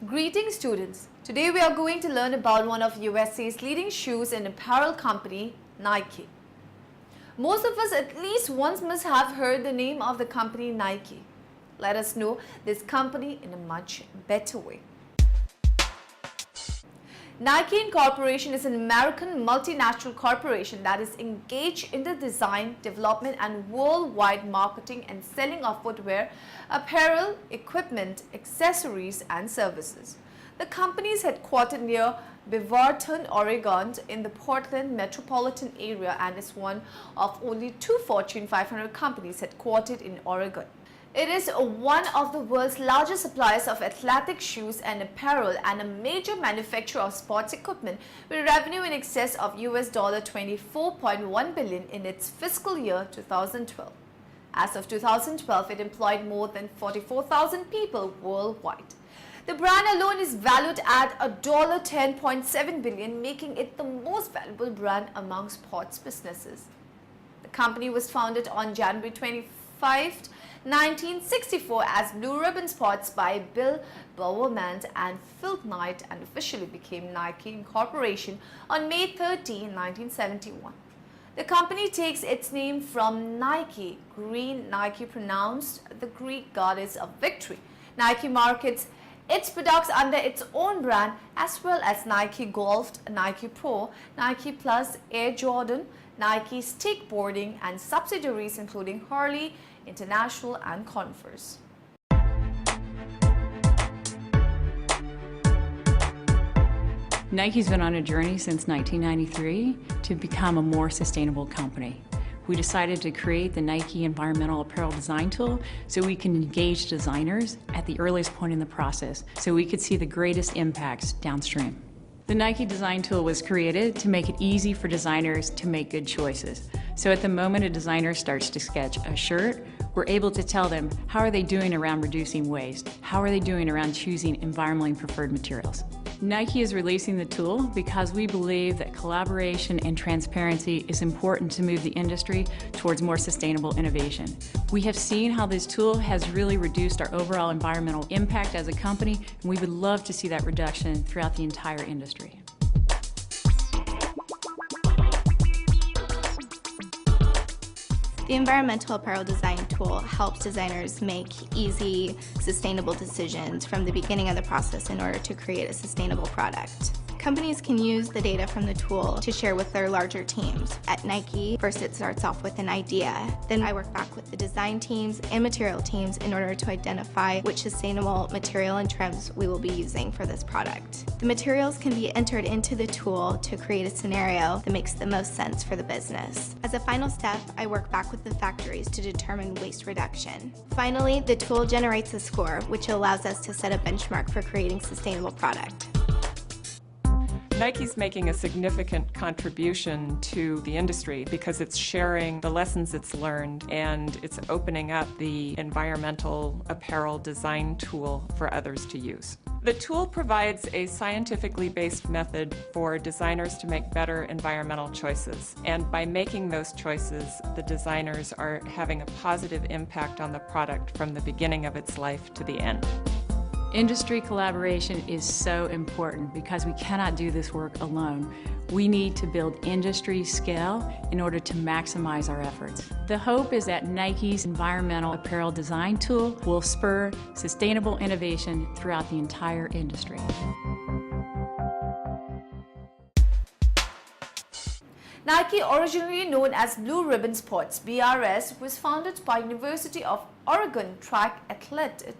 Greetings students. Today we are going to learn about one of USA's leading shoes and apparel company, Nike. Most of us at least once must have heard the name of the company Nike. Let us know this company in a much better way. Nike Incorporation is an American multinational corporation that is engaged in the design, development and worldwide marketing and selling of footwear, apparel, equipment, accessories and services. The company is headquartered near Beaverton, Oregon in the Portland metropolitan area and is one of only 2 Fortune 500 companies headquartered in Oregon. It is one of the world's largest suppliers of athletic shoes and apparel and a major manufacturer of sports equipment with revenue in excess of US $24.1 billion in its fiscal year 2012. As of 2012, it employed more than 44,000 people worldwide. The brand alone is valued at $10.7 billion, making it the most valuable brand among sports businesses. The company was founded on January 25, 1964 as Blue Ribbon Sports by Bill Bowerman and Phil Knight and officially became Nike Incorporation on May 13, 1971. The company takes its name from Nike, green Nike pronounced the Greek goddess of victory. Nike markets its products under its own brand as well as Nike Golf, Nike Pro, Nike Plus, Air Jordan, Nike Skateboarding and subsidiaries including Hurley International and Converse. Nike's been on a journey since 1993 to become a more sustainable company. We decided to create the Nike Environmental Apparel Design Tool so we can engage designers at the earliest point in the process so we could see the greatest impacts downstream. The Nike Design Tool was created to make it easy for designers to make good choices. So at the moment a designer starts to sketch a shirt, we're able to tell them how are they doing around reducing waste, how are they doing around choosing environmentally preferred materials. Nike is releasing the tool because we believe that collaboration and transparency is important to move the industry towards more sustainable innovation. We have seen how this tool has really reduced our overall environmental impact as a company, and we would love to see that reduction throughout the entire industry. The Environmental Apparel Design Tool helps designers make easy, sustainable decisions from the beginning of the process in order to create a sustainable product. Companies can use the data from the tool to share with their larger teams. At Nike, first it starts off with an idea. Then I work back with the design teams and material teams in order to identify which sustainable material and trims we will be using for this product. The materials can be entered into the tool to create a scenario that makes the most sense for the business. As a final step, I work back with the factories to determine waste reduction. Finally, the tool generates a score, which allows us to set a benchmark for creating sustainable product. Nike's making a significant contribution to the industry because it's sharing the lessons it's learned and it's opening up the environmental apparel design tool for others to use. The tool provides a scientifically based method for designers to make better environmental choices, and by making those choices, the designers are having a positive impact on the product from the beginning of its life to the end. Industry collaboration is so important because we cannot do this work alone. We need to build industry scale in order to maximize our efforts. The hope is that Nike's Environmental Apparel Design Tool will spur sustainable innovation throughout the entire industry. Nike, originally known as Blue Ribbon Sports, BRS, was founded by University of Oregon track athlete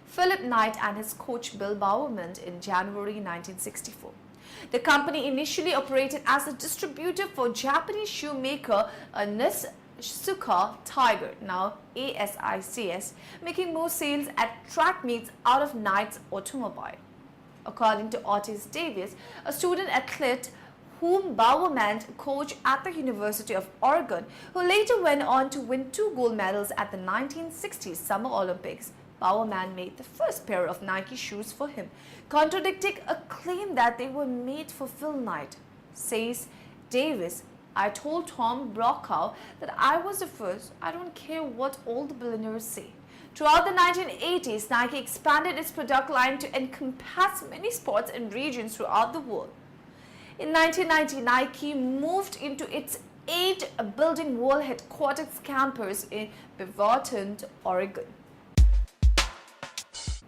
Philip Knight and his coach Bill Bowerman in January 1964. The company initially operated as a distributor for Japanese shoemaker Nisuka Tiger, now ASICS, making more sales at track meets out of Knight's automobile. According to Otis Davis, a student athlete whom Bowerman coached at the University of Oregon, who later went on to win 2 gold medals at the 1960 Summer Olympics, Bowerman made the first pair of Nike shoes for him, contradicting a claim that they were made for Phil Knight. Says Davis, I told Tom Brokaw that I was the first. I don't care what all the billionaires say. Throughout the 1980s, Nike expanded its product line to encompass many sports and regions throughout the world. In 1990, Nike moved into its 8-building world headquarters campus in Beaverton, Oregon.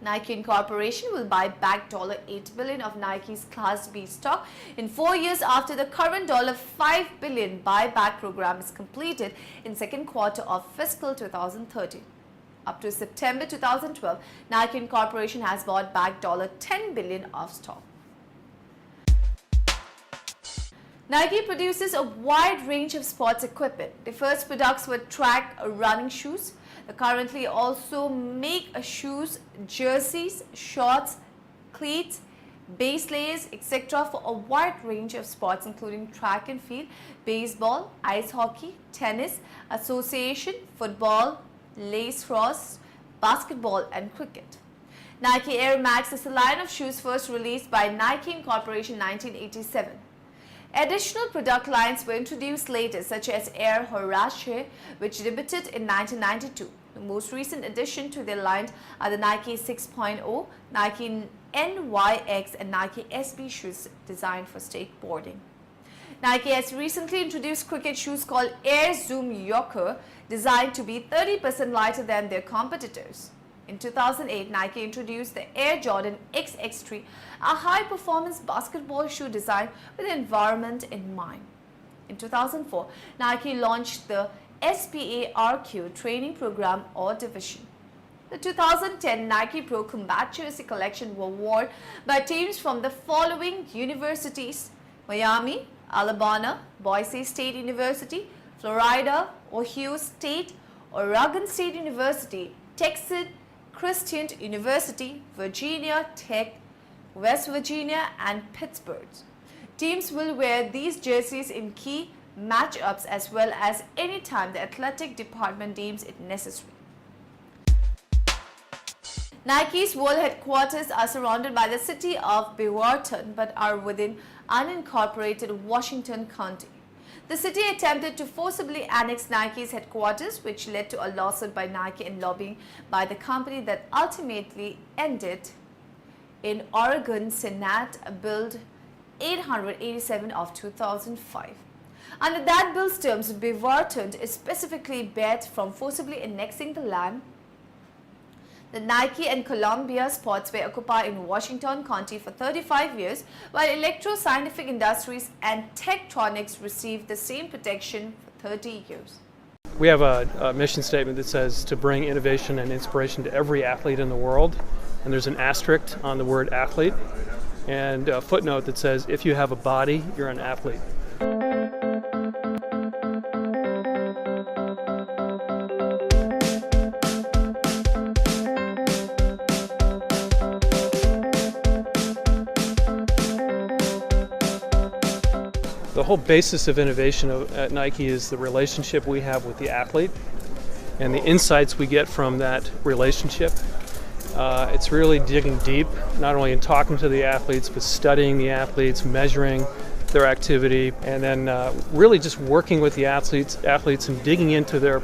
Nike Incorporation will buy back $8 billion of Nike's Class B stock in 4 years after the current $5 billion buyback program is completed in second quarter of fiscal 2013. Up to September 2012, Nike Incorporation has bought back $10 billion of stock. Nike produces a wide range of sports equipment. The first products were track running shoes. They currently also make shoes, jerseys, shorts, cleats, base layers, etc. for a wide range of sports including track and field, baseball, ice hockey, tennis, association, football, lacrosse, basketball and cricket. Nike Air Max is a line of shoes first released by Nike Incorporation in 1987. Additional product lines were introduced later, such as Air Horace, which debuted in 1992. The most recent addition to their line are the Nike 6.0, Nike NYX and Nike SB shoes designed for skateboarding. Nike has recently introduced cricket shoes called Air Zoom Yorker, designed to be 30% lighter than their competitors. In 2008, Nike introduced the Air Jordan XX3, a high-performance basketball shoe designed with the environment in mind. In 2004, Nike launched the SPARQ training program or division. The 2010 Nike Pro Combat Jersey collection were worn by teams from the following universities: Miami, Alabama, Boise State University, Florida, Ohio State, Oregon State University, Texas Christian University, Virginia Tech, West Virginia, and Pittsburgh. Teams will wear these jerseys in key matchups as well as anytime the athletic department deems it necessary. Nike's world headquarters are surrounded by the city of Beaverton but are within unincorporated Washington County. The city attempted to forcibly annex Nike's headquarters, which led to a lawsuit by Nike and lobbying by the company that ultimately ended in Oregon Senate Bill 887 of 2005. Under that bill's terms, Beaverton is specifically barred from forcibly annexing the land that Nike and Columbia Sportswear occupy in Washington County for 35 years, while Electro Scientific Industries and Tektronix received the same protection for 30 years. We have a mission statement that says to bring innovation and inspiration to every athlete in the world, and there's an asterisk on the word athlete and a footnote that says if you have a body, you're an athlete. The whole basis of innovation at Nike is the relationship we have with the athlete and the insights we get from that relationship. It's really digging deep, not only in talking to the athletes, but studying the athletes, measuring their activity, and then really just working with the athletes and digging into their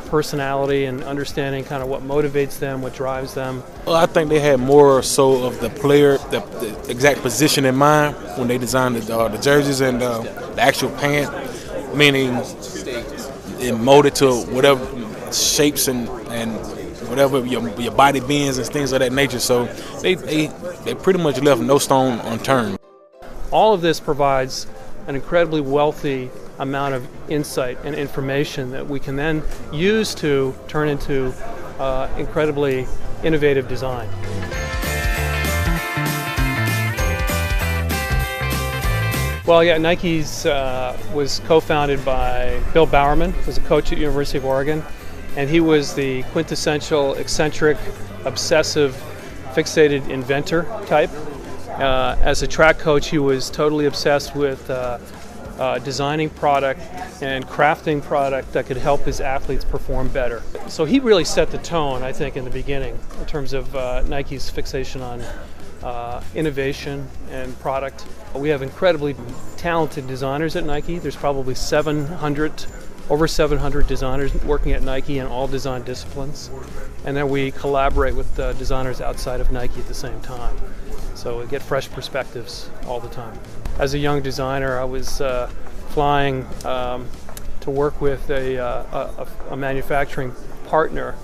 personality and understanding kind of what motivates them, what drives them. Well, I think they had more so of the player, the exact position in mind when they designed the jerseys and the actual pant, meaning it molded to whatever shapes and whatever your body bends and things of that nature. So they pretty much left no stone unturned. All of this provides an incredibly wealthy amount of insight and information that we can then use to turn into incredibly innovative design. Well, yeah, Nike's was co-founded by Bill Bowerman, who was a coach at University of Oregon, and he was the quintessential eccentric, obsessive, fixated inventor type. As a track coach, he was totally obsessed with designing product and crafting product that could help his athletes perform better. So he really set the tone, I think, in the beginning in terms of Nike's fixation on innovation and product. We have incredibly talented designers at Nike. There's probably 700 over 700 designers working at Nike in all design disciplines. And then we collaborate with designers outside of Nike at the same time. So we get fresh perspectives all the time. As a young designer, I was flying to work with a manufacturing partner,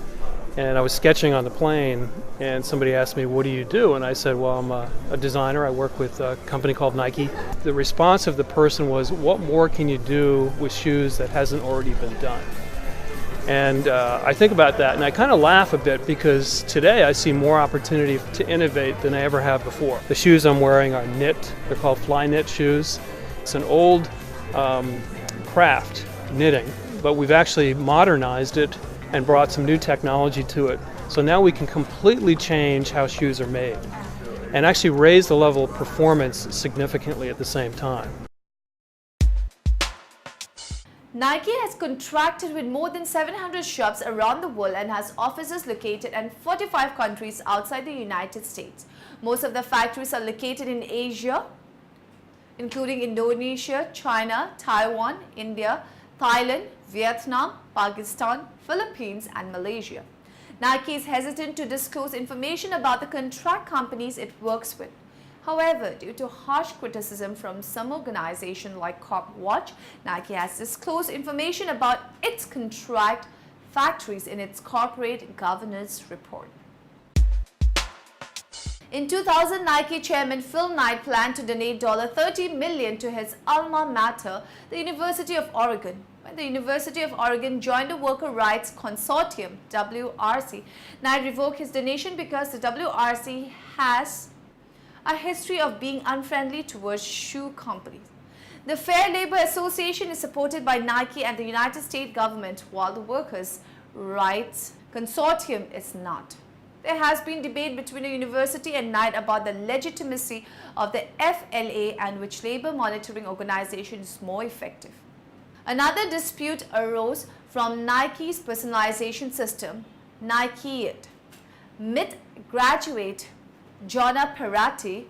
and I was sketching on the plane, and somebody asked me, "What do you do?" And I said, "Well, I'm a designer. I work with a company called Nike." The response of the person was, "What more can you do with shoes that hasn't already been done?" And I think about that, and I kind of laugh a bit, because today I see more opportunity to innovate than I ever have before. The shoes I'm wearing are knit. They're called fly knit shoes. It's an old craft, knitting, but we've actually modernized it and brought some new technology to it. So now we can completely change how shoes are made and actually raise the level of performance significantly at the same time. Nike has contracted with more than 700 shops around the world and has offices located in 45 countries outside the United States. Most of the factories are located in Asia, including Indonesia, China, Taiwan, India, Thailand, Vietnam, Pakistan, Philippines, and Malaysia. Nike is hesitant to disclose information about the contract companies it works with. However, due to harsh criticism from some organizations like Corp Watch, Nike has disclosed information about its contract factories in its corporate governance report. In 2000, Nike chairman Phil Knight planned to donate $30 million to his alma mater, the University of Oregon. When the University of Oregon joined the Worker Rights Consortium, WRC, Knight revoked his donation because the WRC has a history of being unfriendly towards shoe companies. The Fair Labor Association is supported by Nike and the United States government, while the Workers' Rights Consortium is not. There has been debate between the university and Knight about the legitimacy of the FLA and which labor monitoring organization is more effective. Another dispute arose from Nike's personalization system, Nike It. MIT graduate Jonna Peratti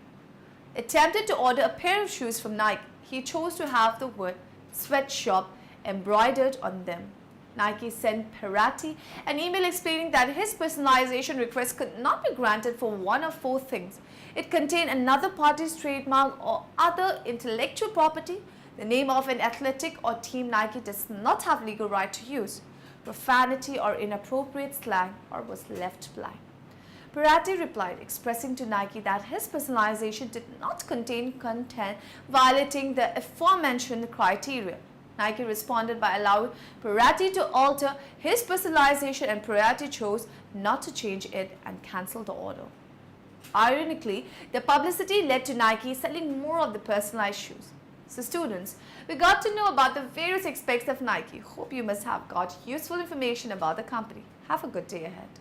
attempted to order a pair of shoes from Nike. He chose to have the word sweatshop embroidered on them. Nike sent Peratti an email explaining that his personalization request could not be granted for one of four things. It contained another party's trademark or other intellectual property, the name of an athletic or team Nike does not have legal right to use, profanity or inappropriate slang, or was left blank. Peratti replied, expressing to Nike that his personalization did not contain content violating the aforementioned criteria. Nike responded by allowing Peratti to alter his personalization, and Peratti chose not to change it and cancel the order. Ironically, the publicity led to Nike selling more of the personalized shoes. So students, we got to know about the various aspects of Nike. Hope you must have got useful information about the company. Have a good day ahead.